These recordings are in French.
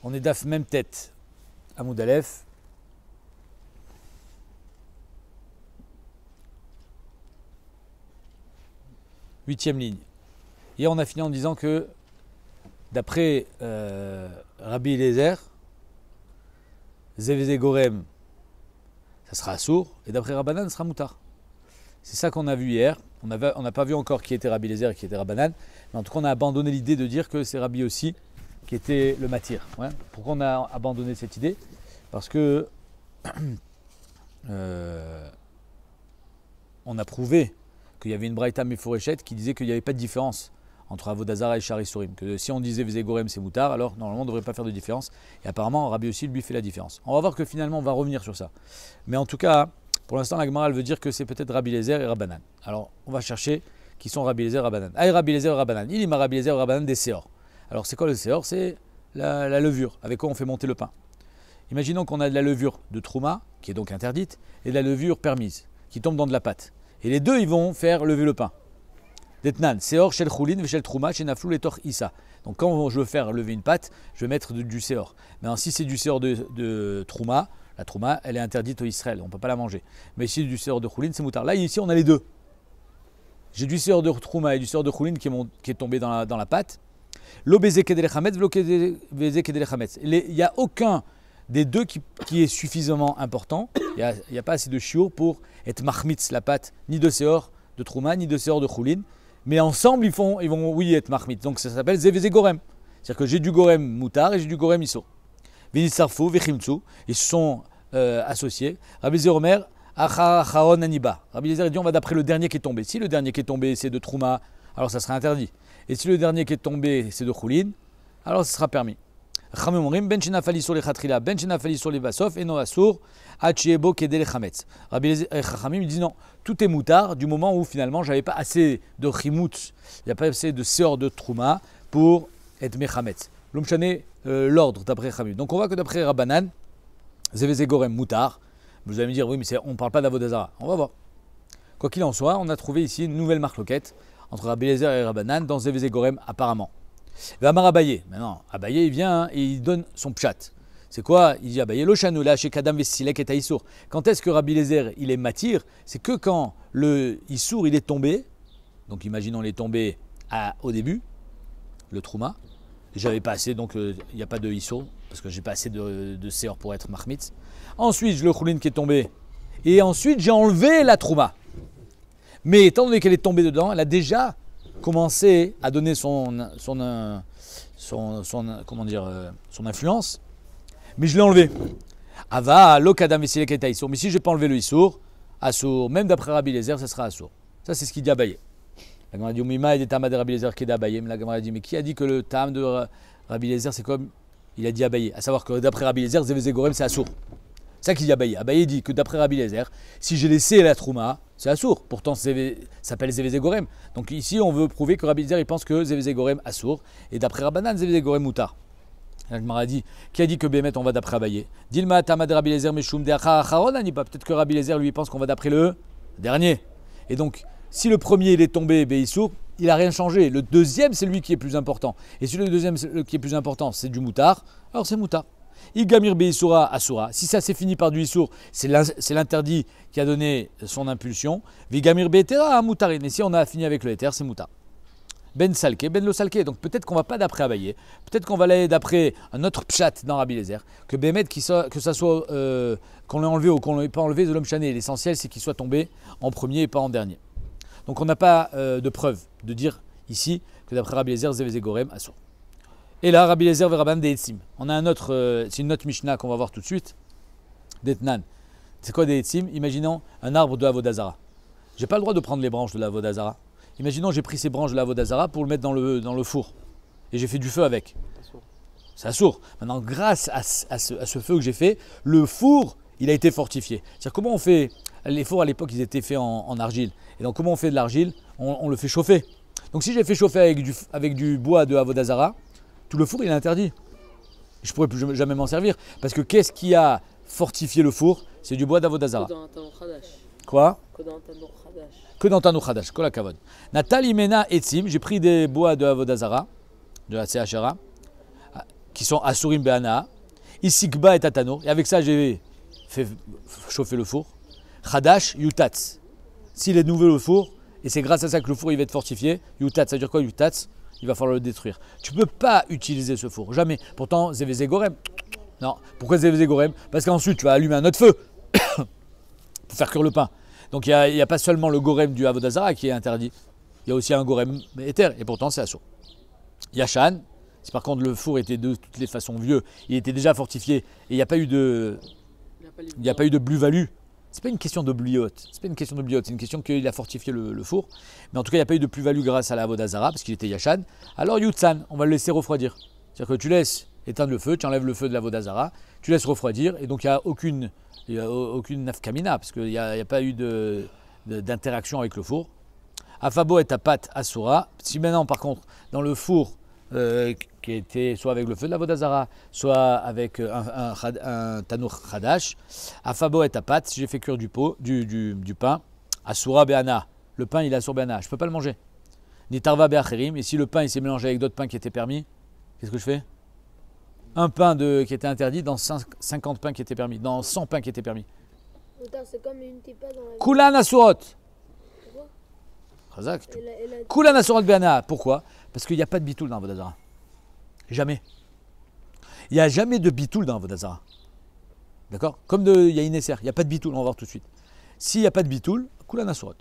On est daf même tête. Amoud Aleph. Huitième ligne. Hier, on a fini en disant que d'après Rabbi Eliezer, Zeveze Gorem, ça sera assour, et d'après Rabbanan, ça sera moutar. C'est ça qu'on a vu hier. On n'a pas vu encore qui était Rabbi Eliezer et qui était Rabbanan, mais en tout cas, on a abandonné l'idée de dire que c'est Rabbi aussi qui était le matir. Ouais. Pourquoi on a abandonné cette idée? Parce que on a prouvé qu'il y avait une braïta Meforeshet qui disait qu'il n'y avait pas de différence entre Avodazara et Shari Surim. Que si on disait Vezé Gorem c'est moutar, alors normalement on ne devrait pas faire de différence. Et apparemment Rabbi aussi lui fait la différence. On va voir que finalement on va revenir sur ça. Mais en tout cas, pour l'instant la Gemara elle veut dire que c'est peut-être Rabbi Eliezer et Rabbanan. Alors on va chercher qui sont Rabbi Eliezer et Rabbanan. Ah, Rabbi Eliezer et Rabbanan. Il y a Rabbi Eliezer et Rabbanan des Seor. Alors c'est quoi le Seor? C'est la levure avec quoi on fait monter le pain. Imaginons qu'on a de la levure de Trouma, qui est donc interdite, et de la levure permise, qui tombe dans de la pâte. Et les deux, ils vont faire lever le pain. Detnan, Seor, Shel Choulin, Shel Trouma, Shel Naflou, Letor Issa. Donc quand je veux faire lever une pâte, je vais mettre du Seor. Mais si c'est du Seor de Trouma, la Trouma, elle est interdite au Israël, on ne peut pas la manger. Mais si c'est du Seor de Choulin, c'est moutar. Là, ici, on a les deux. J'ai du Seor de Trouma et du Seor de Choulin qui est tombé dans la pâte. L'obézé kedele chametz, l'obézé kedele chametz. Il n'y a aucun des deux qui est suffisamment important. Il n'y a pas assez de chiour pour être mahmitz la pâte, ni de Seor de Trouma, ni de Seor de Choulin. Mais ensemble, ils vont oui, être mahmitz. Donc ça s'appelle zeveze gorem. C'est-à-dire que j'ai du gorem moutar et j'ai du gorem iso. Vinitsarfou, vechimtsu, ils se sont associés. Rabbi Eliezer Omer, acharon aniba. Rabbi Eliezer dit on va d'après le dernier qui est tombé. Si le dernier qui est tombé c'est de Trouma, alors ça sera interdit. Et si le dernier qui est tombé c'est de Choulin, alors ça sera permis. Rabbi Chachamim dit non, tout est moutard du moment où finalement j'avais pas assez de chimout, il n'y a pas assez de seor de trouma pour être mechametz. L'omchane l'ordre d'après Chachamim. Donc on voit que d'après Rabbanan, zeveze gorem moutard. Vous allez me dire oui mais on ne parle pas d'Avodazara. On va voir. Quoi qu'il en soit, on a trouvé ici une nouvelle marloquette entre Rabbi Eliezer et Rabbanan dans zeveze gorem apparemment. Amar Abaye, maintenant Abaye il vient et il donne son pshat. C'est quoi? Il dit Abaye, Lochanoula, chez Kadam Vessilek et Taïsour. Quand est-ce que Rabbi Eliezer il est matir? C'est que quand le Issour il est tombé, donc imaginons il est tombé au début, le Trouma, j'avais pas assez, donc il n'y a pas de Issour, parce que j'ai pas assez de Seor pour être Mahmitz. Ensuite, le Choulin qui est tombé, et ensuite j'ai enlevé la Trouma. Mais étant donné qu'elle est tombée dedans, elle a déjà commencé à donner son influence, mais je l'ai enlevé. Ava, lokadam vesilek et issour. Mais si je n'ai pas enlevé le issour, assour, même d'après Rabbi Eliezer, ça sera assour. Ça, c'est ce qu'il dit Abaye. La Gemara dit Mima et des Tama de Rabbi Eliezer qui est d'Abaye. Mais la Gemara dit mais qui a dit que le Tam de Rabbi Eliezer c'est comme il a dit Abaye, à savoir que d'après Rabbi Eliezer, Zeveze Gorem c'est assour. C'est ça qu'il dit Abaye. Abaye dit que d'après Rabbi Eliezer, si j'ai laissé la Trouma, c'est assour. Pourtant, ça s'appelle Zeveze Gorem. Donc ici, on veut prouver que Rabbi Eliezer, il pense que Zeveze Gorem assour. Et d'après Rabbanan, Zeveze Gorem moutar. La Gemara dit, qui a dit que Bémet, on va d'après Abaye? Dilma Tamad Rabbi Eliezer Meshum de Acharon Aniba. Peut-être que Rabbi Eliezer, lui, pense qu'on va d'après le dernier. Et donc, si le premier, il est tombé, Beissour, il n'a rien changé. Le deuxième, c'est lui qui est plus important. Et si le deuxième qui est plus important, c'est du moutar, alors c'est moutar. Igamir Beisoura Asura. Si ça s'est fini par du Issour, c'est l'interdit qui a donné son impulsion. Vigamir Beetera Moutarin. Et si on a fini avec le Éther, c'est Moutar. Ben Salke, Ben lo Salke. Donc peut-être qu'on ne va pas d'après Abaye. Peut-être qu'on va aller d'après un autre pshat dans Rabbi Eliezer. Que Bémet, que ça soit qu'on l'ait enlevé ou qu'on ne l'ait pas enlevé de l'homme chané. L'essentiel, c'est qu'il soit tombé en premier et pas en dernier. Donc on n'a pas de preuve de dire ici que d'après Rabbi Eliezer, Zeveze Gorem Asur. Et là, Rabbi Eliezer ve Rabban De'etzim. On a c'est une autre Mishnah qu'on va voir tout de suite. D'Etnan. C'est quoi De'etzim? Imaginons un arbre de Avodazara. Je n'ai pas le droit de prendre les branches de l'Avodazara. Imaginons j'ai pris ces branches de l'Avodazara pour le mettre dans le four. Et j'ai fait du feu avec. C'est assour. Maintenant, grâce à ce feu que j'ai fait, le four, il a été fortifié. C'est-à-dire comment on fait. Les fours à l'époque, ils étaient faits en argile. Et donc comment on fait de l'argile? On le fait chauffer. Donc si j'ai fait chauffer avec du bois de Avodazara, tout le four il est interdit. Je ne pourrais plus jamais m'en servir. Parce que qu'est-ce qui a fortifié le four? C'est du bois d'Avodazara. Quoi? Que dans Tanour Khadash. Kol hakavod. Natal imena etzim. J'ai pris des bois de Avodazara, de la CHRA, qui sont Asurim Be'ana, Isikba et Tatano, et avec ça j'ai fait chauffer le four. Khadash, Yutatz. S'il est nouveau le four, et c'est grâce à ça que le four il va être fortifié, Yutatz, ça veut dire quoi Yutatz? Il va falloir le détruire. Tu ne peux pas utiliser ce four, jamais. Pourtant, Zévézé Gorem. Non, pourquoi Zévézé Gorem? Parce qu'ensuite tu vas allumer un autre feu pour faire cuire le pain. Donc il n'y a pas seulement le Gorem du Avodazara qui est interdit, il y a aussi un Gorem éther, et pourtant c'est assourd. Yashan, si par contre le four était de toutes les façons vieux, il était déjà fortifié, et il n'y a pas eu de plus-value. C'est pas une question de bliote, c'est une question qu'il a fortifié le four. Mais en tout cas, il n'y a pas eu de plus-value grâce à la Avodazara, parce qu'il était Yashan. Alors Yutsan, on va le laisser refroidir. C'est-à-dire que tu laisses éteindre le feu, tu enlèves le feu de la Avodazara, tu laisses refroidir, et donc il n'y a aucune nafkamina, parce qu'il n'y a pas eu d'interaction avec le four. Afabo et tapat asura. Si maintenant, par contre, dans le four, qui était soit avec le feu de la Vodazara, soit avec un tanour khadash, Afabo et tapat, si j'ai fait cuire du pain, asura be'ana, le pain il est asura be'ana, je ne peux pas le manger. Ni tarva be'acherim, et si le pain il s'est mélangé avec d'autres pains qui étaient permis, qu'est-ce que je fais? Un pain qui était interdit dans 50 pains qui étaient permis, dans 100 pains qui étaient permis. C'est comme une tipa dans la... Kulan asurot. Kulan asurot be'ana. Pourquoi? Parce qu'il n'y a pas de bitoul dans Vodazara. Jamais. Il n'y a jamais de bitoul dans Vodazara. D'accord? Comme il y a une Inesser, il n'y a pas de bitoul, on va voir tout de suite. S'il n'y a pas de bitoul, Kulan asurot.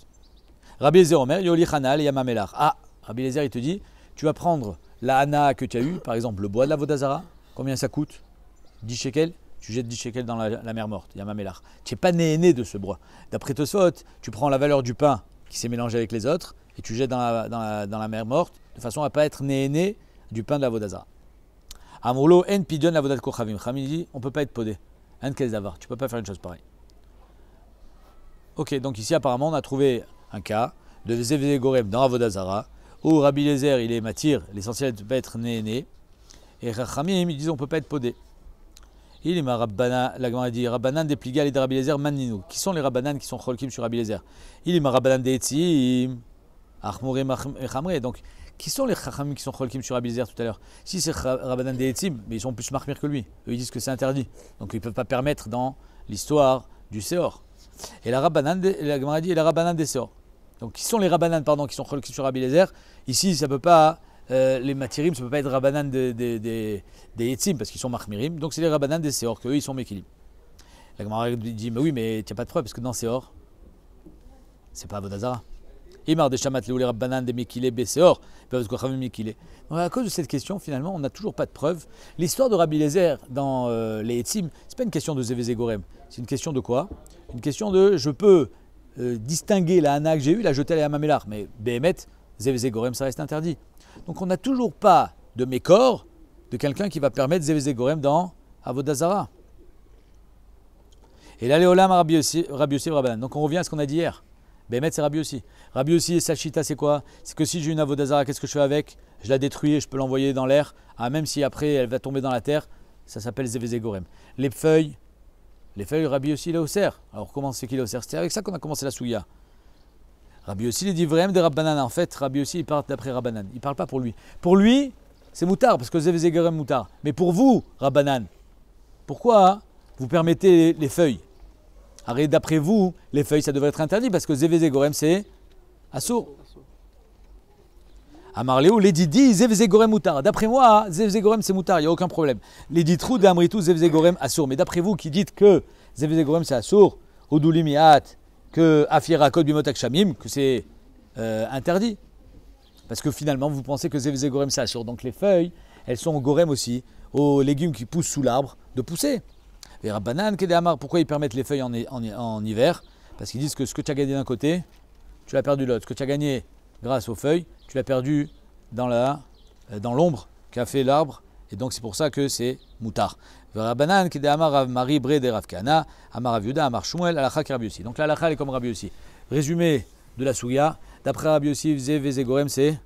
Rabbi Eliezer Omer, Yoli Chanal, Yamamelar. Ah, Rabbi Eliezer, il te dit, tu vas prendre la hana que tu as eue, par exemple le bois de la Vodazara. Combien ça coûte? 10 shekels. Tu jettes 10 shekels dans la mer morte, Yamamelar. Tu n'es pas né de ce bois. D'après Tosfot, tu prends la valeur du pain qui s'est mélangé avec les autres et tu jettes dans la mer morte de façon à ne pas être né du pain de la Vodazara. Amroulo en pidion la Vodat Kochavim. Khamim dit on ne peut pas être podé. Un d'avar. Tu ne peux pas faire une chose pareille. Ok, donc ici apparemment on a trouvé un cas de Zévé Gorem dans la Vodazara où Rabbi Eliezer il est matir, l'essentiel de ne pas être né. Et Khamim ils disent on ne peut pas être podé. Il est ma Rabbana, la Gemara dit Rabbanan des Pligal et de Rabbi Eliezer Manninu. Qui sont les Rabbanan qui sont Cholkim sur Rabbi Eliezer? Il est ma Rabbanan des Etzim, Achmoré et Chamré. Donc, qui sont les Chachamim qui sont Cholkim sur Rabbi Eliezer tout à l'heure? Si c'est Rabbanan des Etzim, mais ils sont plus marmir que lui. Eux, ils disent que c'est interdit. Donc, ils ne peuvent pas permettre dans l'histoire du Seor. Et la Gemara dit la Rabbanan des Seor. Donc, qui sont les Rabbanan, qui sont Cholkim sur Rabbi Eliezer? Ici, ça ne peut pas. Les matirim, ça ne peut pas être Rabbanan des Etzim parce qu'ils sont Mahmirim, donc c'est les Rabbanan des Seor, qu'eux ils sont Mekilim. La Gemara dit, mais oui, mais tu n'as pas de preuve parce que dans Seor, c'est pas Avodazara. Imar de Shamat les Rabbanan des Mekile Beseor, parce que Khavim Mekile. Donc à cause de cette question, finalement, on n'a toujours pas de preuve. L'histoire de Rabbi Eliezer dans les Etzim, c'est pas une question de Zévézé Gorem, c'est une question de quoi? Une question de je peux distinguer la Hana que j'ai eue, la jeter à la Yamamelar, mais Behemet, Zévézé Gorem, ça reste interdit. Donc on n'a toujours pas de mécor de quelqu'un qui va permettre Zévézé Gorem dans Avodazara. Et là, Léolam, Rabbi Yossi, Rabbanan. Donc on revient à ce qu'on a dit hier. Bémet, c'est Rabbi Yossi. Rabbi Yossi et Sachita, c'est quoi? C'est que si j'ai une Avodazara, qu'est-ce que je fais avec? Je la détruis et je peux l'envoyer dans l'air. Ah, même si après elle va tomber dans la terre, ça s'appelle Zévézé Gorem. Les feuilles, Rabbi Yossi, il est au cerf. Alors comment c'est qu'il est au cerf? C'est avec ça qu'on a commencé la Souya. Rabbi Yossi, il dit vraiment de Rabbanan. En fait, Rabbi Yossi, il parle d'après Rabbanan. Il ne parle pas pour lui. Pour lui, c'est moutard, parce que Zévézé Gorem moutard. Mais pour vous, Rabbanan, pourquoi vous permettez les feuilles? Arrête, d'après vous, les feuilles, ça devrait être interdit, parce que Zévézé Gorem, c'est assour. Amarléou, les didi, Zévézé Gorem moutard. D'après moi, Zévézé Gorem, c'est moutard, il n'y a aucun problème. Les ditrou de Amritou, Zévézé Gorem, assour. Mais d'après vous, qui dites que Zévézé Gorem, c'est assour, Odoulimiat, que Afiera Kod Bimotak Shamim, que c'est interdit. Parce que finalement, vous pensez que Zévézé Gorem, c'est assour. Donc les feuilles, elles sont au Gorem aussi, aux légumes qui poussent sous l'arbre, de pousser. Et Rabbanan, Kedéamar, pourquoi ils permettent les feuilles en hiver? Parce qu'ils disent que ce que tu as gagné d'un côté, tu l'as perdu de l'autre. Ce que tu as gagné grâce aux feuilles, tu l'as perdu dans l'ombre qu'a fait l'arbre. Et donc c'est pour ça que c'est moutard. Rabbanan, Kedéamar, Rav Mari, Bre de Rav Kana, Amar Rav Yuda, Amar Shmuel, Alakha Rabbi Yossi. Donc la Alakha est comme Rabbi Yossi. Résumé de la Souya, d'après Rabbi Yossi, Zévézé Gorem, c'est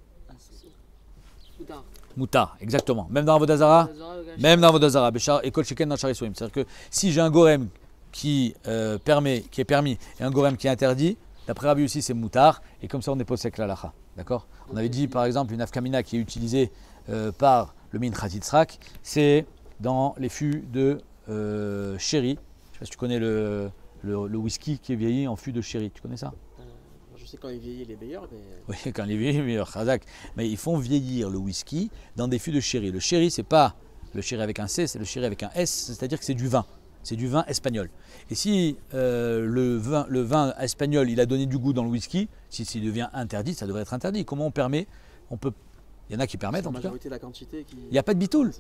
moutard, exactement. Même dans Avodazara, Béchar et Kol Sheken dans Charisouim. C'est-à-dire que si j'ai un Gorem qui est permis et un Gorem qui est interdit, d'après Rabbi Yossi, c'est moutard. Et comme ça, on dépose avec l'Alakha. D'accord? On avait dit par exemple une afkamina qui est utilisée par le Minchat Yitzhak, c'est dans les fûts de sherry. Je ne sais pas si tu connais le whisky qui est vieilli en fût de sherry. Tu connais ça? Je sais quand il vieillit, il est meilleur. Mais... Oui, quand il est vieilli, il est meilleur. Mais ils font vieillir le whisky dans des fûts de sherry. Le sherry, c'est pas le sherry avec un C, c'est le sherry avec un S, c'est-à-dire que c'est du vin. C'est du vin espagnol. Et si le vin espagnol, il a donné du goût dans le whisky, s'il devient interdit, ça devrait être interdit. Comment on permet? Il y en a qui permettent en tout cas. La quantité qui... Il n'y a pas de bitoul.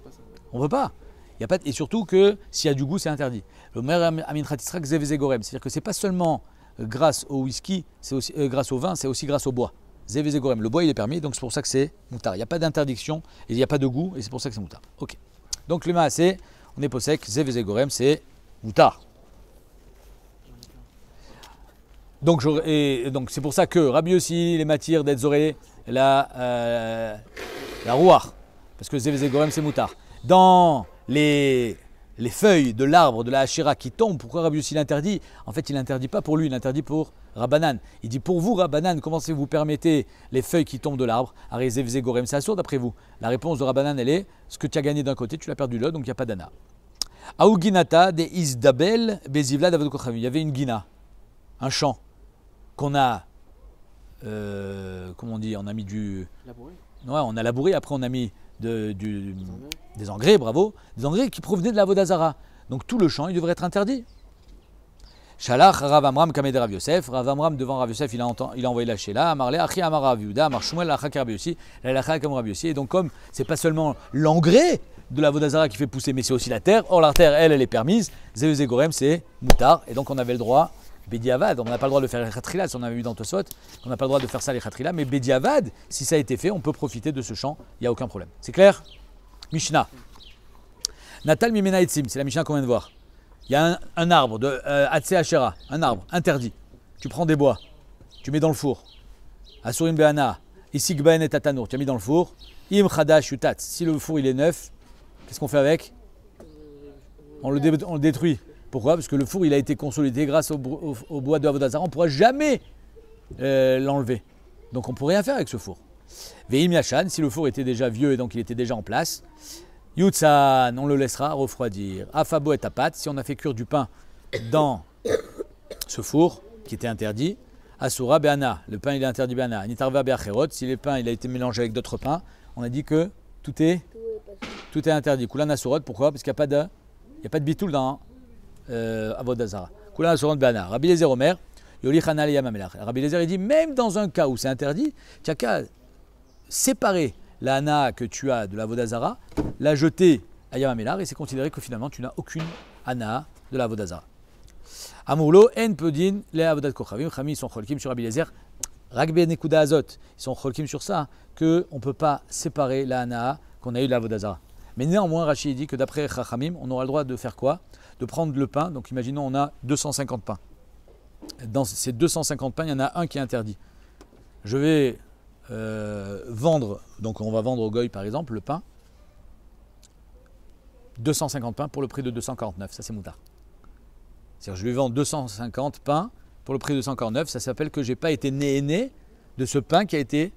On ne veut pas. Il y a pas et surtout que s'il y a du goût, c'est interdit. Le mer Aminchat Yitzhak Zeveze Gorem, c'est-à-dire que c'est pas seulement grâce au whisky, c'est aussi grâce au vin, c'est aussi grâce au bois. Zeveze Gorem, le bois il est permis, donc c'est pour ça que c'est moutar. Il n'y a pas d'interdiction et il n'y a pas de goût et c'est pour ça que c'est moutar. Ok. Donc le maasé, on est posek, Zeveze Gorem, c'est moutar. Donc c'est pour ça que Rabbi aussi les matières d'Edzoré, la rouar, parce que Zeveze Gorem c'est moutar. Dans les feuilles de l'arbre de la Hachira qui tombent, pourquoi Rabbi Yossi l'interdit? En fait, il l'interdit pas pour lui, il l'interdit pour Rabbanan. Il dit pour vous, Rabbanan, comment est-ce que vous permettez les feuilles qui tombent de l'arbre? Arezevze Gorem, c'est assourd d'après vous. La réponse de Rabbanan, elle est ce que tu as gagné d'un côté, tu l'as perdu de l'autre, donc il n'y a pas d'ana. Aouginata de Isdabel Bezivla David Kochavim. Il y avait une guina, un champ qu'on a, comment on dit, on a mis du. Labouré. Ouais, on a labouré, après on a mis des engrais, bravo, des engrais qui provenaient de la Vodazara. Donc tout le champ, il devrait être interdit. Shalach Rav Amram Kamed Rav Yosef. Rav Amram devant Rav Yosef, il a envoyé la Sheila. Amarle Achi Amar Rav Yehuda, Amar Shmuel Achak Rav Yossi, Lacha Kam Rav Yossi. Et donc comme c'est pas seulement l'engrais de la Vodazara qui fait pousser, mais c'est aussi la terre. Or la terre, elle est permise. Zeveze Gorem, c'est moutar. Et donc on avait le droit. Bediavad, on n'a pas le droit de faire les khatrila, si on avait vu dans Tosot, on n'a pas le droit de faire ça les khatrila, mais Bediavad, si ça a été fait, on peut profiter de ce champ, il n'y a aucun problème. C'est clair? Mishnah. Natal Mimena Etzim, c'est la Mishnah qu'on vient de voir. Il y a un arbre de Atse Hachera, un arbre interdit. Tu prends des bois, tu mets dans le four. Asurim Be'ana, Isik Ben et Tatanour, tu as mis dans le four. Im Chadash Yutat, si le four il est neuf, qu'est-ce qu'on fait avec? On le détruit. Pourquoi? Parce que le four il a été consolidé grâce au bois de Avodazara. On ne pourra jamais l'enlever. Donc on ne peut rien faire avec ce four. Veim Yachan, si le four était déjà vieux et donc il était déjà en place. Yutzan, on le laissera refroidir. Afabo et tapat, si on a fait cuire du pain dans ce four qui était interdit. Asura Be'ana, le pain il est interdit Be'ana. Nitarva Be'acherot, si le pain il a été mélangé avec d'autres pains, on a dit que tout est interdit. Kulan Asurot, pourquoi? Parce qu'il n'y a pas de bitoul dans Avodazara. Kulan Asurot Be'ana. Rabbi Lezer Omer, Yoli Chanal Yamamelach. Rabbi Lezer il dit même dans un cas où c'est interdit, tu n'as qu'à séparer la hana que tu as de la Vodazara, la jeter à Yamamelar et c'est considéré que finalement tu n'as aucune hana de la Vodazara. Amourlo, en pedin, les avodat kochavim, chami, ils sont cholkim sur Rabbi Lezer, ragbe nekuda azot, ils sont cholkim sur ça, qu'on ne peut pas séparer la hana qu'on a eu de la Vodazara. Mais néanmoins, Rachid dit que d'après Chachamim, on aura le droit de faire quoi? De prendre le pain, donc imaginons on a 250 pains. Dans ces 250 pains, il y en a un qui est interdit. Je vais vendre, donc on va vendre au goy par exemple le pain, 250 pains pour le prix de 249, ça c'est moutard. C'est-à-dire je vais vendre 250 pains pour le prix de 249, ça s'appelle que j'ai pas été né de ce pain qui a été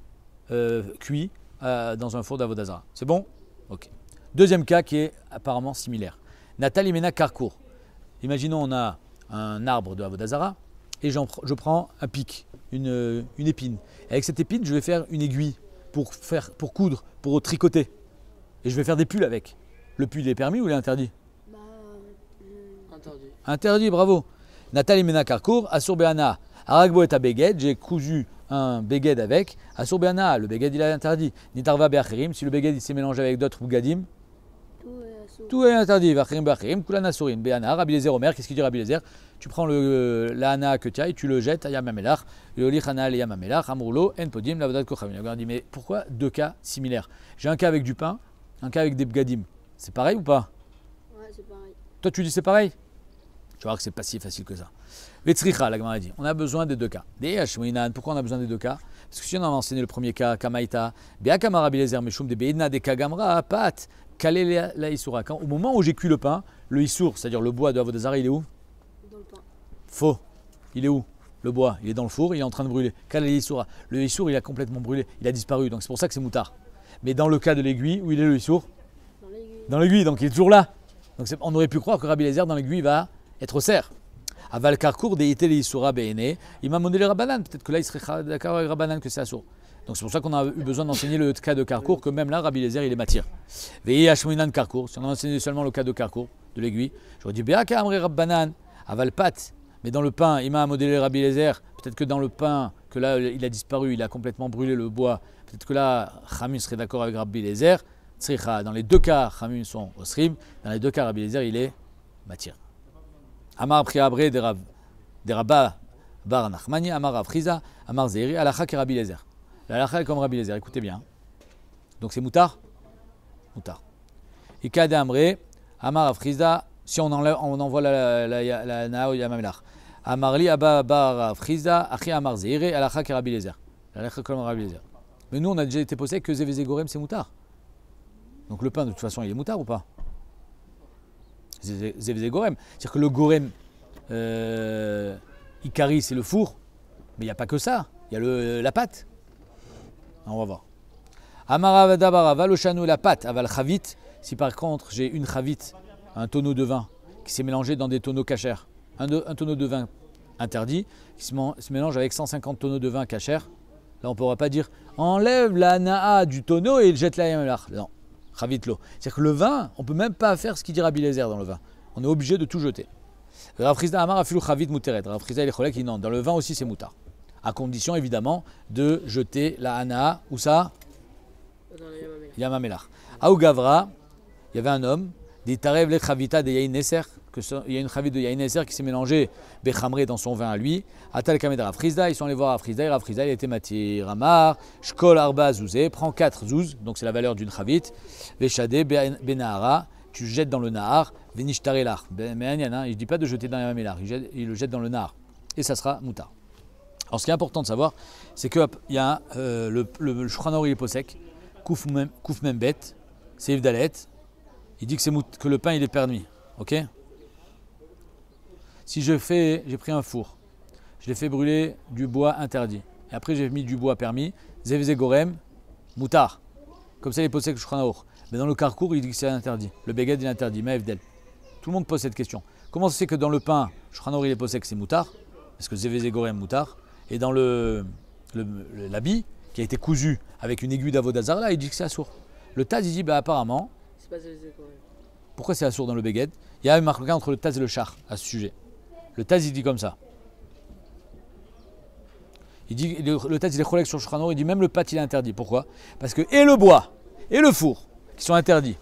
cuit dans un four d'Avodazara. C'est bon? Ok. Deuxième cas qui est apparemment similaire. Nathalie Mena Carcourt. Imaginons on a un arbre de Avodazara et je prends un pic, une épine. Et avec cette épine, je vais faire une aiguille pour coudre, pour tricoter. Et je vais faire des pulls avec. Le pull est permis ou il est interdit? Interdit. Interdit, bravo. Nathalie Mena Carcourt, Asur Be'ana, Aragbo et Beged, j'ai cousu un Beged avec. Asur Be'ana, le Beged il est interdit. Nitarva Be'acherim, si le Beged il s'est mélangé avec d'autres Bougadim, tout est interdit. Vacherim Be'acherim, Kulan Asurin, Be'ana, Rabbi Lezer Omer, qu'est-ce qu'il dit Rabbi Lezer? Tu prends la hana que tu as et tu le jettes à Yamamelach, Yoli Chanal et Yamamelach, Amroulo, En Podim, Lavodat Kochavim. Il a dit, mais pourquoi deux cas similaires? J'ai un cas avec du pain, un cas avec des bgadim. C'est pareil ou pas? Ouais, c'est pareil. Toi, tu dis c'est pareil? Tu vas voir que c'est pas si facile que ça. Vetzricha, la Gemara dit, on a besoin des deux cas. Pourquoi on a besoin des deux cas? Parce que si on a enseigné le premier cas, Kamaïta, Beakama Rabbi Lezer Meshum de Beidna de Kagamra, Pat, Kalele la Isura. Au moment où j'ai cuit le pain, le Issour, c'est-à-dire le bois de Avodazara, il est où? Dans le pain. Faux. Il est où? Le bois, il est dans le four, il est en train de brûler. Kalele Isura. Le Issour, il a complètement brûlé, il a disparu, donc c'est pour ça que c'est moutard. Mais dans le cas de l'aiguille, où il est le Issour? dans l'aiguille, donc il est toujours là. Donc on aurait pu croire que Rabbi Eliezer dans l'aiguille va être au cerf. Aval Karkour deïte li Isura be'ene, il m'a demandé les Rabbanan. Peut-être que là il serait d'accord avec Rabbanan que c'est assour. Donc c'est pour ça qu'on a eu besoin d'enseigner le cas de Karkour, que même là Rabbi Eliezer il est matière. Veillez Hashminan Karkour, si on a enseigné seulement le cas de Karkour, de l'aiguille, j'aurais dit Be'aka Amri Rabbanan, Aval Pat, mais dans le pain, il m'a modélé Rabbi Eliezer. Peut-être que dans le pain, que là il a disparu, il a complètement brûlé le bois. Peut-être que là Chamim serait d'accord avec Rabbi Eliezer. Dans les deux cas, Chamim sont Osrim. Dans les deux cas, Rabbi Eliezer il est matière. Amar Priabre de Rabba Bar Nachmani, Amar Afriza, Amar Zeiri, Alacha qui Rabbi Eliezer. L'Alacha est comme Rabbi Eliezer, écoutez bien. Donc c'est Moutar. Moutar. Ikade Amre, Amar Afriza, si on envoie la Nao Yamamelach. Amarli Abba Bar Afriza, Achi Amar Zeiri, Alacha qui Rabbi Eliezer. L'Alacha comme Rabbi Eliezer. Mais nous on a déjà été posé que Zévézé Gorem c'est Moutar. Donc le pain de toute façon il est Moutar ou pas? Zévézé Gorem. C'est-à-dire que le Gorem Ikari c'est le four, mais il n'y a pas que ça, il y a la pâte. On va voir. Amaravadabarava, le chanou, la pâte, aval chavit. Si par contre j'ai une chavit, un tonneau de vin qui s'est mélangé dans des tonneaux cachers, un tonneau de vin interdit qui se mélange avec 150 tonneaux de vin cachers, là on ne pourra pas dire enlève la naa du tonneau et jette la yamelach. Non, chavit l'eau. C'est-à-dire que le vin, on ne peut même pas faire ce qu'il dit Rabbi Eliezer dans le vin. On est obligé de tout jeter. Rav Chizda Amar afilu chavit muteret. Rav Chizda il est cholek, non, dans le vin aussi c'est moutar. À condition évidemment de jeter la ana, où ça? Yamamelach. Aou Gavra, il y avait un homme, des tarev le chavita de yain neser, il y a une chavite de yain neser qui s'est mélangée bechamré dans son vin à lui. Atal kamed Rav Chizda, ils sont allés voir Rav Chizda, et Rav Chizda il était matir amar, shkol arba zouzé, prends 4 zouz, donc c'est la valeur d'une chavite, veshade benahara, tu jettes dans le nahar, venishtarelach, il ne dit pas de jeter dans Yamamelach, il le jette dans le nahar, et ça sera moutar. Alors ce qui est important de savoir, c'est qu'il y a le Shulchan Aruch il est posek, Kouf Membet, Seif Dalet, il dit que le pain il est permis. Ok? Si j'ai pris un four, je l'ai fait brûler du bois interdit, et après j'ai mis du bois permis, Zevze Gorem, Moutar. Comme ça il est posek le Shulchan Aruch. Mais dans le Karkour il dit que c'est interdit. Le Beged il est interdit, Maevdel. Tout le monde pose cette question. Comment se fait que dans le pain, Shulchan Aruch il est posek c'est Moutar? Parce que Zevze Gorem Moutar. Et dans l'habit qui a été cousu avec une aiguille d'Avodazar, là, il dit que c'est assour. Le Taz, il dit, bah apparemment, C'est pas Zévézé Gorem. pourquoi c'est assour dans le Beged? Il y a une marque entre le Taz et le Char à ce sujet. Le Taz, il dit comme ça. Il dit, le Taz, il est cholek sur Shulchan Aruch, il dit même le pâte, il est interdit. Pourquoi? Parce que et le bois, et le four, qui sont interdits,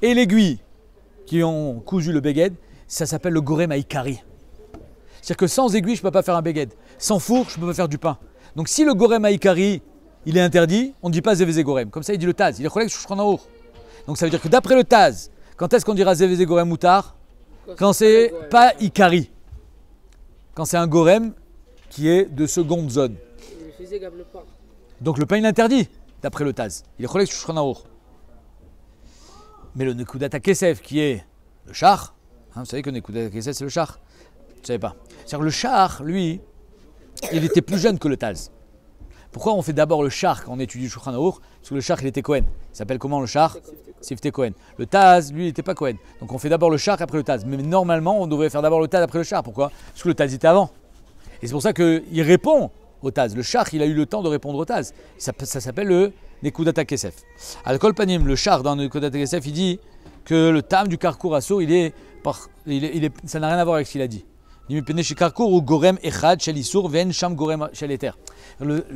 et l'aiguille qui ont cousu le Beged, ça s'appelle le Gorem Haïkari. C'est-à-dire que sans aiguille, je ne peux pas faire un Beged. Sans four, je ne peux pas faire du pain. Donc si le Gorem Haïkari, il est interdit, on ne dit pas Zévézé Gorem. Comme ça, il dit le Taz. Il est cholek sur Shulchan Aruch. Donc ça veut dire que d'après le Taz, quand est-ce qu'on dira Zévézé Gorem Moutar? Quand c'est pas Ikari. Quand c'est un Gorem qui est de seconde zone. Le pain. Donc le pain, il est interdit, d'après le Taz. Il est cholek sur Shulchan Aruch. Mais le Nekudat HaKesef, qui est le char, vous savez que Nekudat HaKesef, c'est le char. Vous ne savez pas. C'est-à-dire que le char, lui, il était plus jeune que le Taz. Pourquoi on fait d'abord le char quand on étudie Shulchan Aruch? Parce que le char, il était Kohen. Il s'appelle comment le char? Sifte Kohen. Le Taz, lui, il n'était pas Kohen. Donc on fait d'abord le char après le Taz. Mais normalement, on devrait faire d'abord le Taz après le char. Pourquoi? Parce que le Taz était avant. Et c'est pour ça qu'il répond au Taz. Le char, il a eu le temps de répondre au Taz. Ça s'appelle le Nekudat HaKesef. Al-Kol Panim, le char dans le Nekudat HaKesef, il dit que le tam du Karkour Assour, ça n'a rien à voir avec ce qu'il a dit. Le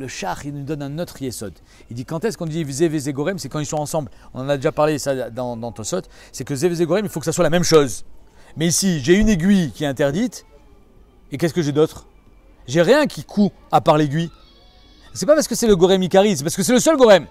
char, il nous donne un autre yesod. Il dit quand est-ce qu'on dit Zévézé Gorem? C'est quand ils sont ensemble. On en a déjà parlé ça dans Tosot. C'est que Zévézé Gorem, il faut que ça soit la même chose. Mais ici, j'ai une aiguille qui est interdite. Et qu'est-ce que j'ai d'autre? J'ai rien qui coud à part l'aiguille. C'est pas parce que c'est le Gorem Ikari, c'est parce que c'est le seul Gorem.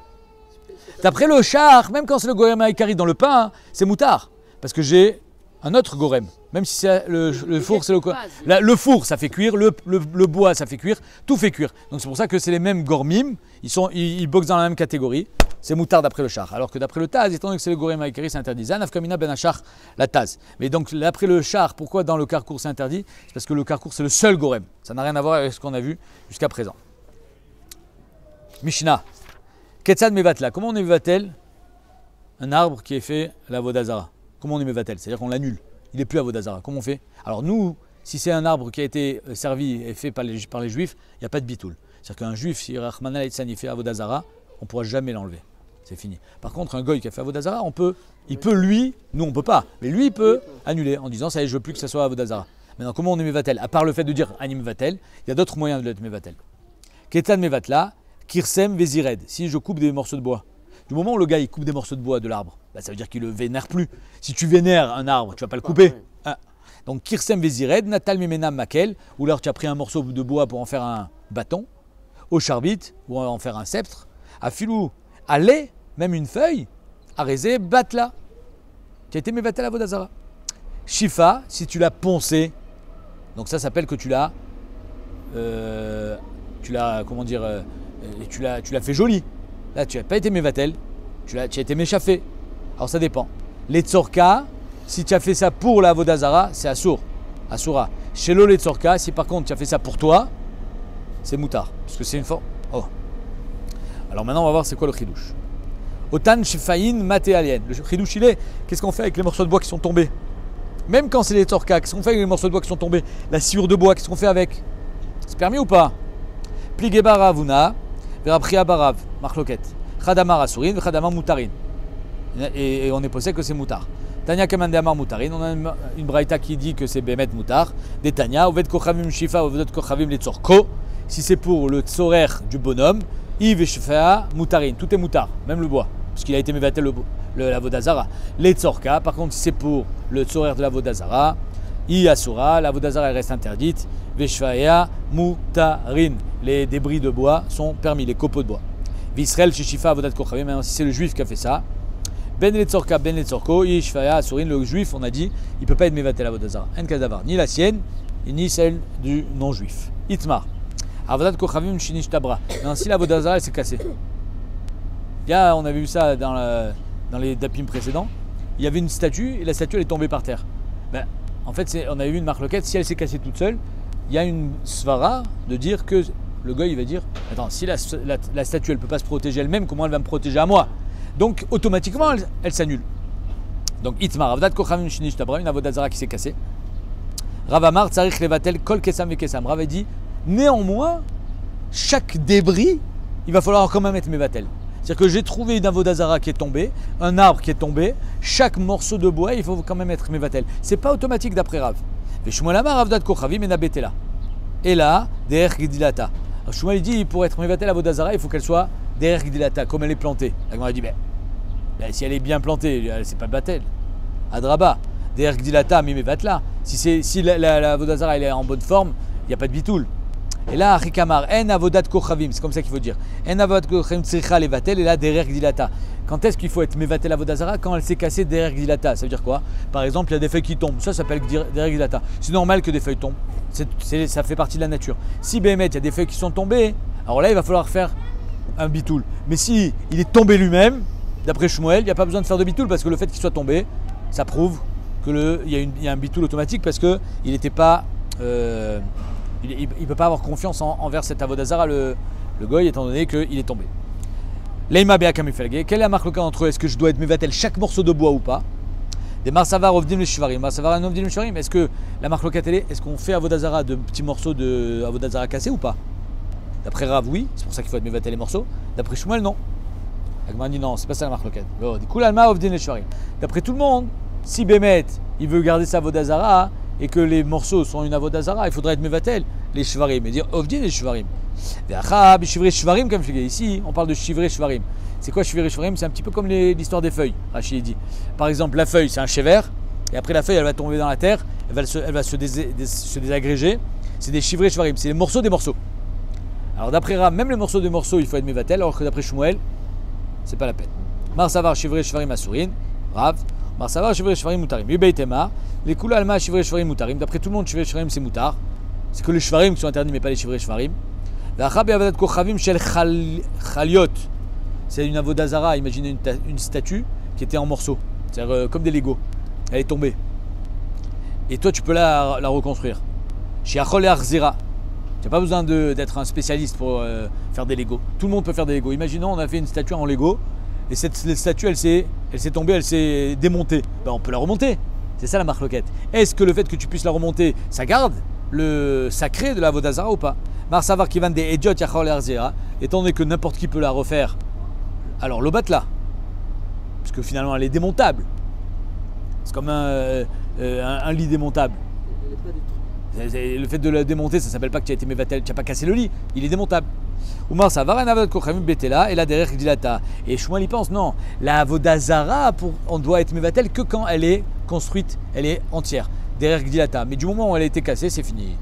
D'après le char, même quand c'est le Gorem Ikari dans le pain, hein, c'est moutard. Parce que j'ai un autre Gorem. Même si c'est le four, c'est le four, ça fait cuire, le bois, ça fait cuire, tout fait cuire. Donc c'est pour ça que c'est les mêmes gormim, ils boxent dans la même catégorie. C'est moutard d'après le char. Alors que d'après le Taz, étant donné que c'est le Gorem Haïkari, c'est interdit. Zanaf Kamina Ben Hachar, la Taz. Mais donc d'après le char, pourquoi dans le Karkour c'est interdit? C'est parce que le Karkour c'est le seul Gorem. Ça n'a rien à voir avec ce qu'on a vu jusqu'à présent. Mishnah. Ketzad Mevatla. Comment on est Mevatel un arbre qui est fait la Vodazara. Comment on y met Vatel? C'est-à-dire qu'on l'annule. Il n'est plus à Vodazara. Comment on fait? Alors nous, si c'est un arbre qui a été servi et fait par les juifs, il n'y a pas de bitoul. C'est-à-dire qu'un juif, si Rahman al-Itsan fait Avodazara, on ne pourra jamais l'enlever. C'est fini. Par contre, un goy qui a fait Avodazara, il peut lui, nous on ne peut pas, mais lui il peut annuler en disant ça y est, je veux plus que ça soit Avodazara. Maintenant, comment on est Mevatel? À part le fait de dire Anim Vatel, il y a d'autres moyens de l'être Mevatel. Ketan Mevatla, Kirsem Vezired. Si je coupe des morceaux de bois, du moment où le gars il coupe des morceaux de bois de l'arbre, bah, ça veut dire qu'il le vénère plus. Si tu vénères un arbre, tu vas pas le couper. Ah. Donc Kirsem Vezired, Natal Mimenam Makel, ou alors tu as pris un morceau de bois pour en faire un bâton, au charbit, ou en faire un sceptre, à filou, à lait, même une feuille, à raiser, batla, qui a été Mevatel Avodazara. Shifa, si tu l'as poncé, donc ça s'appelle que tu l'as fait joli. Là, tu n'as pas été mévatel, tu as été méchafé. Alors ça dépend. Les tzorka, si tu as fait ça pour la Vodazara, c'est Assour. Assoura. Chez les tzorka, si par contre tu as fait ça pour toi, c'est moutard. Parce que c'est une forme. Oh. Alors maintenant, on va voir c'est quoi le chidouche. Otan shifaïn maté alien. Le chidouche, il est, qu'est-ce qu'on fait avec les morceaux de bois qui sont tombés? Même quand c'est les tzorka, qu'est-ce qu'on fait avec les morceaux de bois qui sont tombés? La sciure de bois, qu'est-ce qu'on fait avec? C'est permis ou pas? Pligé baravuna, verapria barav, marloket. Khadamar asurin, khadamar moutarin. Et on est possède que c'est moutard. Tanya kamande amar moutarin, on a une braïta qui dit que c'est bemet moutar. Des Tanya, oved kochavim shifa, oved kochavim les tzorko. Si c'est pour le tzorer du bonhomme, Yves shifa moutarin, tout est moutard, même le bois. Parce qu'il a été mévatel la Vodazara. Les tzorka, par contre, si c'est pour le tzorer de la Vodazara, I asura, la Vodazara reste interdite. Veshvaya moutarin, les débris de bois sont permis, les copeaux de bois. Visrael shishifa avodat kochavim, maintenant si c'est le juif qui a fait ça, ben le tzorka, ben le tzorko, I shvaya asurin, le juif, on a dit, il ne peut pas être mévatel la Vodazara. En kadavar, ni la sienne, ni celle du non-juif. Itmar. Avodat kochavim shinish tabra. Non, si la Vodazara elle s'est cassée. Là, on avait vu ça dans les dapim précédents. Il y avait une statue et la statue elle est tombée par terre. Ben, en fait, on avait vu une marloquette, si elle s'est cassée toute seule, il y a une svara de dire que le gars il va dire attends, si la statue elle ne peut pas se protéger elle-même, comment elle va me protéger à moi? Donc automatiquement elle s'annule. Donc Itmar, Avdat Kochavim Shinish Tabra, une Avodazara qui s'est cassée. Ravamar, Tsarich Levatel, Kol Kesam et Kesam. Rav a dit néanmoins, chaque débris, il va falloir quand même être Mevatel. C'est-à-dire que j'ai trouvé une Avodazara qui est tombée, un arbre qui est tombé, chaque morceau de bois, il faut quand même être Mevatel. C'est pas automatique d'après Rav. Shmuelamar Avdat Kochavim et Nabetela. Et là, Derer Gidilata. Shmuel il dit pour être Mevatel Avodazara, il faut qu'elle soit Derer Gidilata, comme elle est plantée. La Gemara dit ben, si elle est bien plantée, c'est pas Batel. Adraba, Derer Gidilata, Mimevatla. Si la Avodazara elle est en bonne forme, il n'y a pas de bitoul. Et là, Rikamar, En Avodat Kochavim, c'est comme ça qu'il faut dire. En Avodat Kochavim Tzricha Levatel, et là, Derer Gdilata. Quand est-ce qu'il faut être Mevatel Avodazara? Quand elle s'est cassée Derer Gdilata. Ça veut dire quoi? Par exemple, il y a des feuilles qui tombent, ça s'appelle Derer Gdilata. C'est normal que des feuilles tombent, ça fait partie de la nature. Si Béhémet, il y a des feuilles qui sont tombées, alors là, il va falloir faire un bitoul. Mais si il est tombé lui-même, d'après Shmuel, il n'y a pas besoin de faire de bitoul parce que le fait qu'il soit tombé, ça prouve qu'il y a un bitoul automatique parce qu'il n'était pas. Il ne peut pas avoir confiance envers cet Avodazara, le goy, étant donné qu'il est tombé. Leima Bea Kamifelge, quelle est la marque entre eux? Est-ce que je dois être Mevatel chaque morceau de bois ou pas? Des Marsavar Ovdim le Shivarim. Marsavar Ovdim le Shivarim, est-ce que la marque locatelle, est-ce qu'on fait Avodazara de petits morceaux de Avodazara cassés ou pas? D'après Rav, oui, c'est pour ça qu'il faut être Mevatel les morceaux. D'après Shmuel, non. Agman dit non, c'est pas ça la marque locale. Du coup, l'Alma Ovdim le Shivarim. D'après tout le monde, si Bémet, il veut garder sa Avodazara, et que les morceaux sont une Avodazara, il faudrait être Mevatel, les Shvarim, et dire Ovdin les Shvarim. Shvarim, comme je dis ici, on parle de Shivrei Shvarim. C'est quoi Shivrei Shvarim? C'est un petit peu comme l'histoire des feuilles, Rachid dit. Par exemple, la feuille, c'est un chever, et après la feuille, elle va tomber dans la terre, elle va se désagréger. C'est des Shivrei Shvarim, c'est les morceaux des morceaux. Alors d'après Ram, même les morceaux des morceaux, il faut être Mevatel, alors que d'après Shmuel, c'est pas la peine. Marsavar Shivrei Shvarim Asurin, Rav. Marsavar Shivrei Shvarim Mutarim. Yubeitema, les Kula Alma Shivrei Shvarim Mutarim. D'après tout le monde, Shivrei Shvarim c'est Mutar. C'est que les Shvarim qui sont interdits, mais pas les Shivrei Shvarim. V'achab Yavadat Kochavim Shel Chaliot. C'est une Avodazara, imaginez une statue qui était en morceaux. C'est-à-dire comme des Legos. Elle est tombée. Et toi, tu peux la reconstruire. Shiachol Arzira. Tu n'as pas besoin d'être un spécialiste pour faire des Legos. Tout le monde peut faire des Legos. Imaginons, on a fait une statue en Lego. et cette statue, elle s'est tombée, elle s'est démontée. Ben, on peut la remonter. C'est ça la marloquette. Est-ce que le fait que tu puisses la remonter, ça garde le sacré de la Vodazara ou pas? Mar savoir qui vend des Ediot Yachol Erzera, étant donné que n'importe qui peut la refaire, alors le bat là, parce que finalement elle est démontable. C'est comme un lit démontable. Elle est pas du tout. Le fait de la démonter, ça s'appelle pas que tu as été mévatel, tu n'as pas cassé le lit, il est démontable. Oumar Savar, un avod kochavim betela, et là derrière il dit lata. Et Shmuel il pense, non, la Avodazara, on doit être mévatel que quand elle est construite, elle est entière. Derrière Gdilata. Mais du moment où elle a été cassée, c'est fini.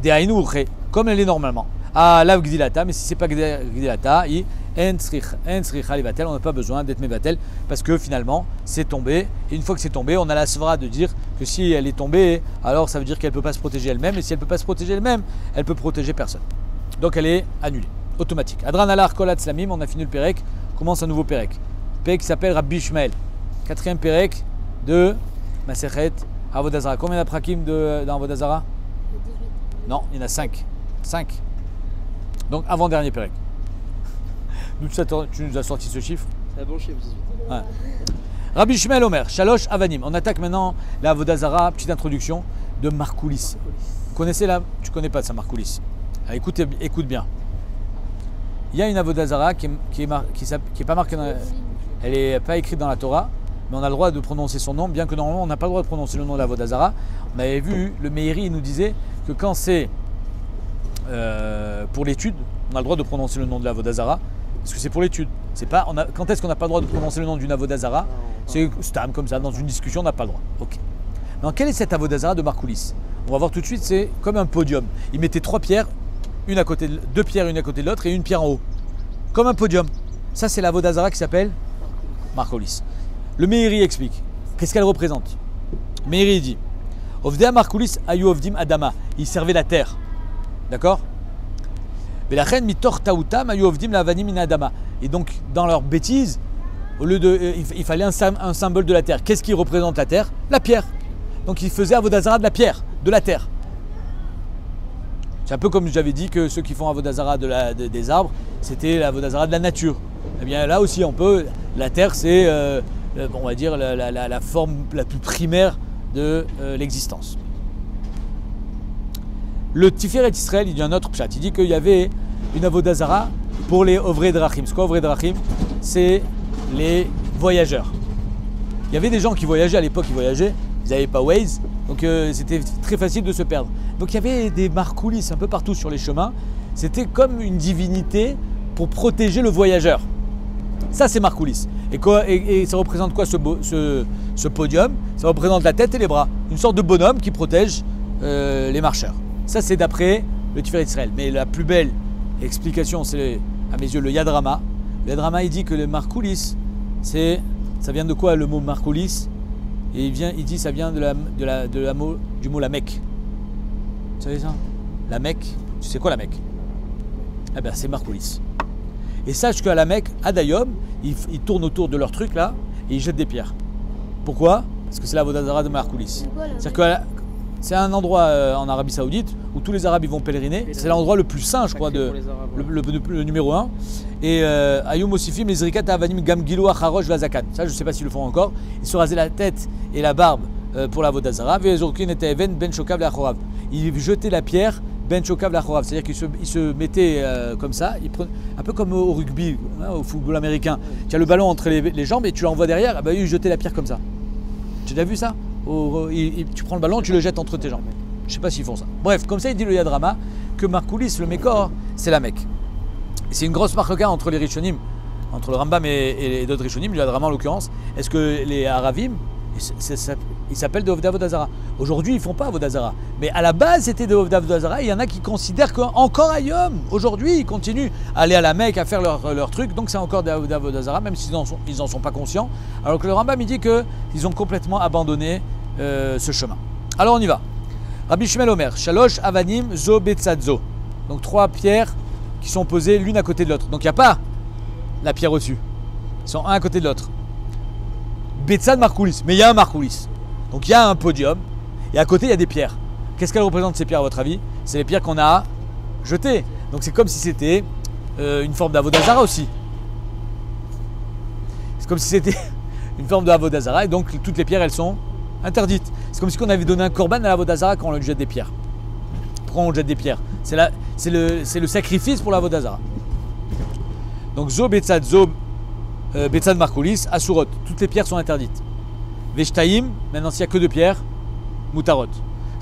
Dehainu urche, comme elle est normalement. Ah, là Gdilata, mais si c'est pas Gdilata, on n'a pas besoin d'être mévatel parce que finalement c'est tombé. Et une fois que c'est tombé, on a la svara de dire que si elle est tombée, alors ça veut dire qu'elle ne peut pas se protéger elle-même. Et si elle ne peut pas se protéger elle-même, elle peut protéger personne. Donc elle est annulée, automatique. Adran alar kolat slamim, on a fini le Pérec, commence un nouveau Pérec. Pérec qui s'appelle Rabbi Shmuel. Quatrième Pérec de Masechet Avodazara. Combien d'aprakim dans Avodazara? 18. Non, il y en a 5. 5. Donc avant-dernier Pérec. D'où tu nous as sorti ce chiffre? C'est un bon chiffre, 18. Ouais. Rabbi Shmuel Omer, Shalosh Avanim. On attaque maintenant la Avodazara, petite introduction de Markoulis. Vous connaissez la... Tu connais pas ça, Markoulis. Écoute bien. Il y a une Avodazara qui est pas marquée dans elle n'est pas écrite dans la Torah, mais on a le droit de prononcer son nom, bien que normalement on n'a pas le droit de prononcer le nom de l'Avodazara. On avait vu, le Meiri il nous disait que quand c'est pour l'étude, on a le droit de prononcer le nom de l'Avodazara, parce que c'est pour l'étude. C'est pas, quand est-ce qu'on n'a pas le droit de prononcer le nom d'une Avodazara? C'est stam comme ça, dans une discussion on n'a pas le droit. Ok. Mais quelle est cette Avodazara de Markoulis? On va voir tout de suite, c'est comme un podium. Il mettait 3 pierres, deux pierres une à côté de l'autre et une pierre en haut. Comme un podium. Ça c'est l'Avodazara qui s'appelle Markoulis. Le Meiri explique. Qu'est-ce qu'elle représente? Meiri dit Ovdea Markoulis ayu ovdim adama. Il servait la terre. D'accord? Velachen mitor taoutam ayu ovdim lavanim in adama. Et donc dans leur bêtise, au lieu de, il fallait un symbole de la terre. Qu'est-ce qui représente la terre? La pierre. Donc il faisait Avodazara de la pierre, de la terre. C'est un peu comme j'avais dit que ceux qui font Avodazara des arbres, c'était l'Avodazara de la nature. Eh bien là aussi on peut, la terre c'est, on va dire, la forme la plus primaire de l'existence. Le Tiferet Israël, il dit un autre pshat, il dit qu'il y avait une Avodazara pour les Ovrei Drachim. C'est quoi Ovrei Drachim? C'est les voyageurs. Il y avait des gens qui voyageaient à l'époque, ils voyageaient, ils n'avaient pas Waze, donc c'était très facile de se perdre. Donc il y avait des Markoulis un peu partout sur les chemins. C'était comme une divinité pour protéger le voyageur. Ça c'est Markoulis. Et ça représente quoi ce podium? Ça représente la tête et les bras. Une sorte de bonhomme qui protège les marcheurs. Ça c'est d'après le Tiferet Israël. Mais la plus belle explication, c'est à mes yeux le Yad Rama. Le Yad Rama il dit que le Markoulis, ça vient de quoi le mot Markoulis? Et il dit ça vient du mot la Mecque. Vous savez ça? La Mecque, tu sais quoi la Mecque? Eh bien c'est Markoulis. Et sache qu'à la Mecque, à Dayom, ils tournent autour de leur truc là et ils jettent des pierres. Pourquoi? Parce que c'est la Vodazara de Markoulis. C'est-à-dire que c'est un endroit en Arabie Saoudite où tous les Arabes ils vont pélériner. C'est l'endroit le plus saint, je crois, le numéro 1. Et Ayoum Osifim, les Zrikat Avanim Gamgilo Acharosh Vazakan. Ça, je ne sais pas s'ils le font encore. Ils se rasaient la tête et la barbe pour la Vodazara. Ils jetaient la pierre Ben Chokav Lachorav. C'est-à-dire qu'ils se mettaient comme ça, un peu comme au rugby, hein, au football américain. Tu as le ballon entre les jambes et tu l'envoies derrière. Ah bah, ils jetaient la pierre comme ça. Tu as déjà vu ça? Tu prends le ballon, tu le jettes entre tes jambes. Je ne sais pas s'ils font ça. Bref, comme ça, il dit le Yad Rama que Markoulis, le Mékor, c'est la Mecque. C'est une grosse marque entre les Rishonim, entre le Rambam et d'autres Rishonim, le Yad Rama en l'occurrence. Est-ce que les Aravim, ils s'appellent de Avodazara? Aujourd'hui, ils ne font pas Avodazara. Mais à la base, c'était de Avodazara. Il y en a qui considèrent qu'encore à Yom, aujourd'hui, ils continuent à aller à la Mecque, à faire leur truc. Donc c'est encore d'Avodazara, même s'ils n'en sont pas conscients. Alors que le Rambam, il dit qu'ils ont complètement abandonné ce chemin. Alors on y va. Rabbi Shmuel Omer, Shalosh Avanim Zo Betzadzo. Donc 3 pierres qui sont posées l'une à côté de l'autre. Donc il n'y a pas la pierre au-dessus. Ils sont un à côté de l'autre. Betzad Markoulis, mais il y a un Markoulis. Donc il y a un podium et à côté il y a des pierres. Qu'est-ce qu'elles représentent ces pierres à votre avis? C'est les pierres qu'on a jetées. Donc c'est comme si c'était une forme d'Avodazara aussi. C'est comme si c'était une forme de Avodazara, et donc toutes les pierres, elles sont interdites. C'est comme si on avait donné un korban à l'Avodazara quand on lui jette des pierres. Pourquoi on jette des pierres? C'est le sacrifice pour l'Avodazara. Donc Zo Betzad, Betzad Markulis, Asurot, toutes les pierres sont interdites. Veshtaim, maintenant s'il n'y a que deux pierres, Mutarot.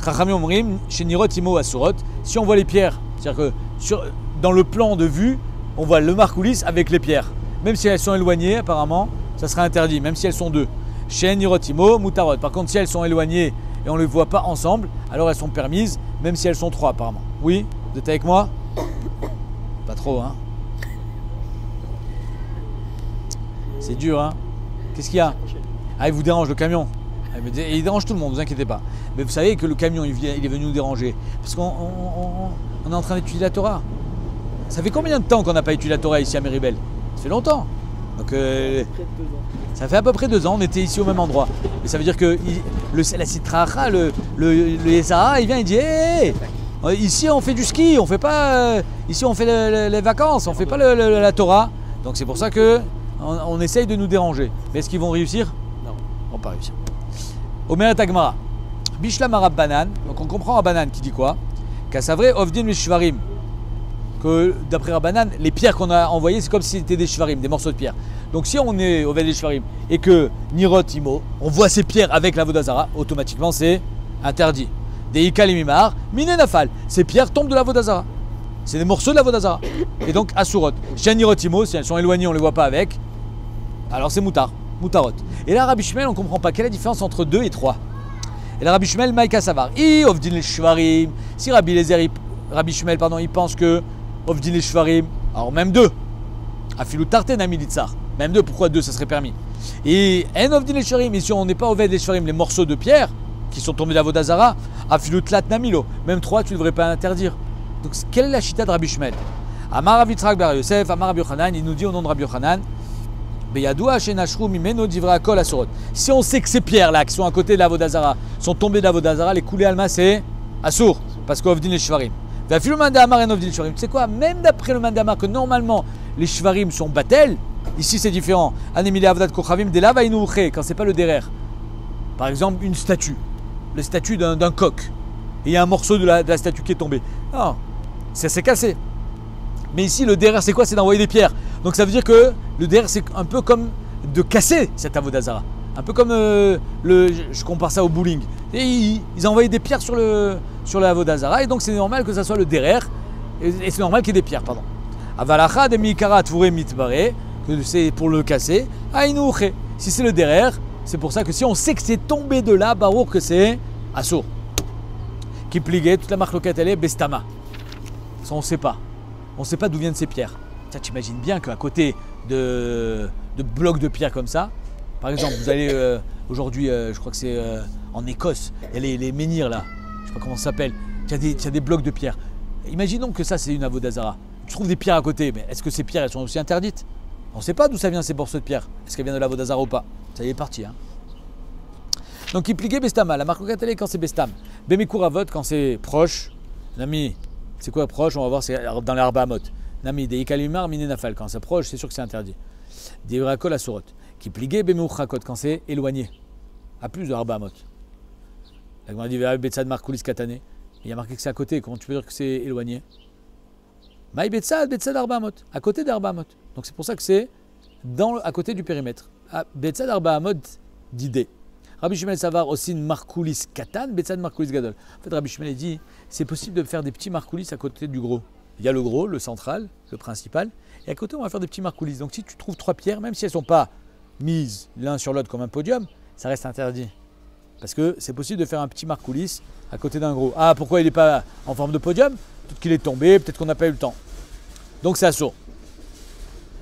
Chachamim Omrim, Shenirot Imo Asurot, si on voit les pierres, c'est-à-dire que dans le plan de vue, on voit le Markulis avec les pierres. Même si elles sont éloignées, apparemment, ça sera interdit, même si elles sont deux. Shenirot Imo, Mutarot. Par contre, si elles sont éloignées et on ne les voit pas ensemble, alors elles sont permises, même si elles sont trois, apparemment. Oui? Vous êtes avec moi? Pas trop, hein? C'est dur, hein? Qu'est-ce qu'il y a? Ah, il vous dérange le camion. Il dérange tout le monde, ne vous inquiétez pas. Mais vous savez que le camion, il est venu nous déranger. Parce qu'on est en train d'étudier la Torah. Ça fait combien de temps qu'on n'a pas étudié la Torah ici à Méribel? Ça fait longtemps. Donc, ça fait à peu près 2 ans, on était ici au même endroit. Mais ça veut dire que la Sitracha, le Yesara, il vient, il dit hey, ici on fait du ski, on fait pas. Ici on fait les vacances, on fait pas la Torah. Donc c'est pour ça que on essaye de nous déranger. Mais est-ce qu'ils vont réussir? Non. Ils vont pas réussir. Omer et Agmara. Bishlam Arab Banan. Donc on comprend Rabbanan qui dit quoi? Qu'Asavre Ovdin Mishvarim. Que d'après Rabbanan, les pierres qu'on a envoyées, c'est comme si c'était des shvarim, des morceaux de pierre. Donc si on est au Vel des shvarim et que Nirot Imo, on voit ces pierres avec la Vodazara, automatiquement c'est interdit. Des Ikalimimar, Mine Nafal. Ces pierres tombent de la Vodazara. C'est des morceaux de la Vodazara. Et donc Asurot. Chez Nirot Imo, si elles sont éloignées, on ne les voit pas avec. Alors c'est Mutarot. Et là, Rabbi Shmuel, on ne comprend pas quelle est la différence entre 2 et 3. Et là, Rabbi Shmuel, Maïka Savar. Ovdin les shvarim. Si Rabbi Shmuel, il pense que Ovdin les shvarim, alors même 2. Afilou Tarten Amilitzar. Même 2, pourquoi 2, ça serait permis? Et En Ovdin les shvarim, ici on n'est pas Oved les shvarim, les morceaux de pierre qui sont tombés de la Vodazara. Afilou Tlat Namilo. Même 3, tu ne devrais pas interdire. Donc quelle est la chita de Rabbi Shmuel? Amar Rav Yitzhak bar Yosef, Amar Rabbi Yochanan, il nous dit au nom de Rabbi Yochanan, si on sait que ces pierres-là qui sont à côté de la Vodazara sont tombées de la Vodazara, les coulées alma c'est Assour, parce qu'Ovdin les shvarim. Tu sais quoi, même d'après le Mandamar, que normalement les shvarim sont batel, ici c'est différent. Quand c'est pas le derer. Par exemple, une statue, la statue d'un coq, et il y a un morceau de la statue qui est tombé. Non, ça s'est cassé. Mais ici, le derer, c'est quoi? C'est d'envoyer des pierres. Donc ça veut dire que le derer, c'est un peu comme de casser cette avodazara. Un peu comme je compare ça au bowling. Et ils envoyaient des pierres sur la avodazara, et donc c'est normal que ça soit le derer, et c'est normal qu'il y ait des pierres, pardon. Avalacha de mikara touré mitbare, que c'est pour le casser. Aïnouche. Si c'est le derer, c'est pour ça que si on sait que c'est tombé de là, barour que c'est assour. Qui pliguait, toute la marque locale, elle est bestama. Ça, on ne sait pas. On ne sait pas d'où viennent ces pierres. Tu imagines bien qu'à côté de blocs de pierres comme ça, par exemple, vous allez aujourd'hui, je crois que c'est en Écosse, il y a les menhirs là, je ne sais pas comment ça s'appelle, il y a des blocs de pierres. Imaginons que ça c'est une avodazara. Tu trouves des pierres à côté, mais est-ce que ces pierres elles sont aussi interdites? On ne sait pas d'où ça vient ces morceaux de pierre. Est-ce qu'elles viennent de l'avodazara ou pas? Ça y est parti. Hein. Donc il pliquait bestama, la marque locale quand c'est bestam. Bemikuravot quand c'est proche. Nami, c'est quoi proche? On va voir, c'est dans les Arbaamot. Nami, des Ikalimar, Mine Nafal. Quand c'est proche, c'est sûr que c'est interdit. Des Urakol à Surot. Qui pliguait Bemeuchrakot quand c'est éloigné. À plus de Arbaamot. La Gemara dit Betsad Markulis Katane. Il y a marqué que c'est à côté. Comment tu peux dire que c'est éloigné? Maï Betsad Arbaamot. À côté d'Arbaamot. Donc c'est pour ça que c'est à côté du périmètre. Betsad Arbaamot d'idée. Rabbi Shmuel Savar aussi une Markulis Katan, Betsad Markulis Gadol. En fait, Rabbi Shmuel dit c'est possible de faire des petits Markulis à côté du gros. Il y a le gros, le central, le principal, et à côté on va faire des petits Markulis. Donc si tu trouves 3 pierres, même si elles ne sont pas mises l'un sur l'autre comme un podium, ça reste interdit. Parce que c'est possible de faire un petit Markulis à côté d'un gros. Ah, pourquoi il n'est pas en forme de podium? Peut-être qu'il est tombé, peut-être qu'on n'a pas eu le temps. Donc c'est assour.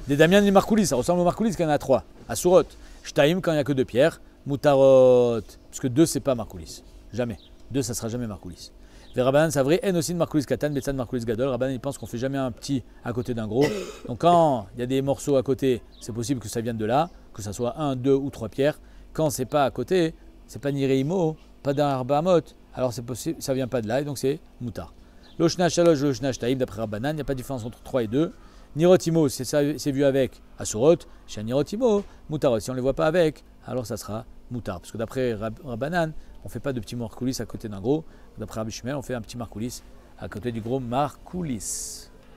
Des Damian et des Markulis, ça ressemble aux Markulis quand il y en a 3. Assourot. Shtaim quand il n'y a que 2 pierres. Mutarot, parce que 2 c'est pas Markulis, jamais. 2 ça sera jamais Markulis. Rabbanan c'est vrai, N aussi de Markulis Katan, Betsad Markulis Gadol. Rabbanan il pense qu'on fait jamais un petit à côté d'un gros. Donc quand il y a des morceaux à côté, c'est possible que ça vienne de là, que ça soit 1, 2 ou 3 pierres. Quand c'est pas à côté, c'est pas ni Reimo, pas d'un Arbaamot, alors c'est possible, ça vient pas de là et donc c'est Mutar. Loshna Shalosh, Loshna Shtaïm d'après Rabbanan, il n'y a pas de différence entre 3 et 2. Nirotimo, c'est vu avec Asurot, chez Nirotimo, Moutarot. Si on ne les voit pas avec, alors ça sera Moutar. Parce que d'après Rabbanan, on ne fait pas de petit marcoulis à côté d'un gros. D'après Rabbi Shmuel, on fait un petit marcoulis à côté du gros marcoulis.